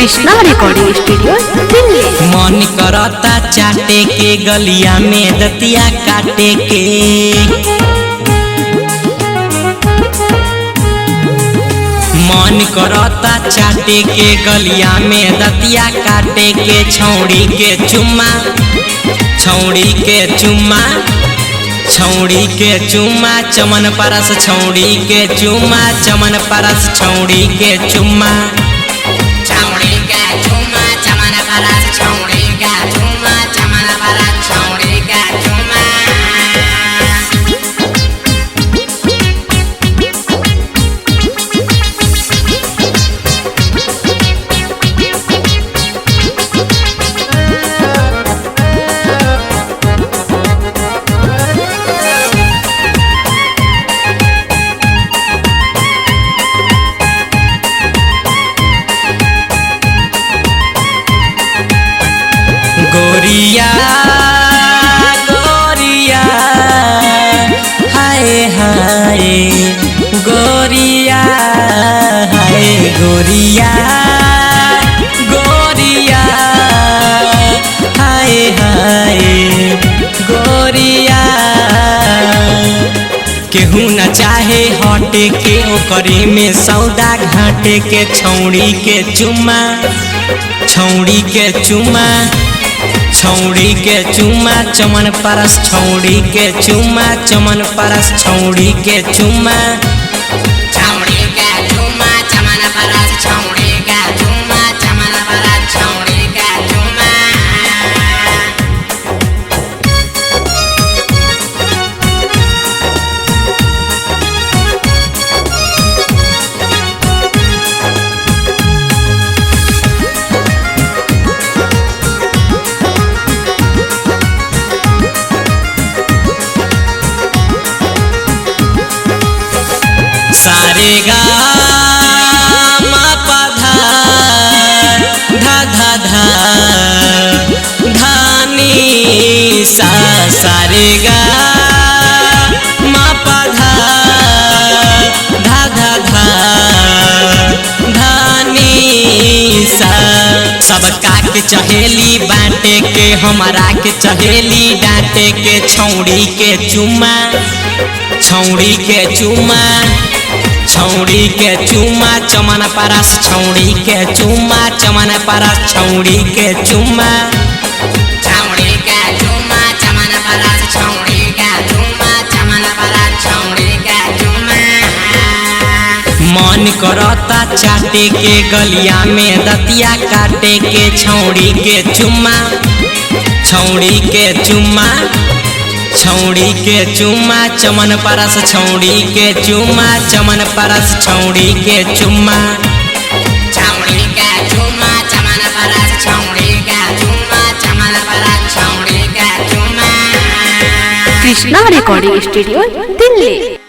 Krishna recording studio Delhi. मन करता चाटे के गलिया में दतिया काटे के, मन करता चाटे के गलिया में दतिया काटे के, छौड़ी के चुम्मा छौड़ी के चुम्मा छौड़ी के चुम्मा चमन परस छौड़ी के चुम्मा चमन परस छौड़ी के चुम्मा छौड़ी के चुम्मा चमन परस छौड़ी के चुम्मा चमन परस छौड़ी के चुम्मा। गोरिया गोरिया हाय हाय गोरिया हाय गोरिया गोरिया हाय हाय गोरिया। केहू न चाहे हटे के ओकरे में सौदा घाटे के, छौड़ी के चुम्मा छौड़ी के चुम्मा छौड़ी के चुम्मा चमन परस छौड़ी के चुम्मा चमन परस छौड़ी के चुम्मा छौड़ी के चुम्मा चमन परस छौड़ी के चुम्मा चमन परस छौड़ी के चुम्मा। सारे गा मा पा धा धा धा धा धानी सा, सारे गा मा पा धा धा धा धा धानी सा। सबका के चहेली बांटे के, हमारा के चहेली डांटे के, छौड़ी के चुम्मा छौड़ी के चुम्मा छौड़ी के चुम्मा चमन परस छौड़ी के चुम्मा चमन परस छौड़ी के चुम्मा छौड़ी के चुम्मा चमन परस छौड़ी के चुम्मा चमन परस छौड़ी के चुम्मा। मन करता चाटे के गलिया में दतिया काटे के, छौड़ी के चुम्मा छौड़ी के चुम्मा छौड़ी के चुम्मा चमन परस छौड़ी के चुम्मा चमन परस छौड़ी के चुम्मा छौड़ी के चुम्मा चमन परस छौड़ी के चुम्मा चमन परस छौड़ी के चुम्मा। Krishna recording studio Delhi.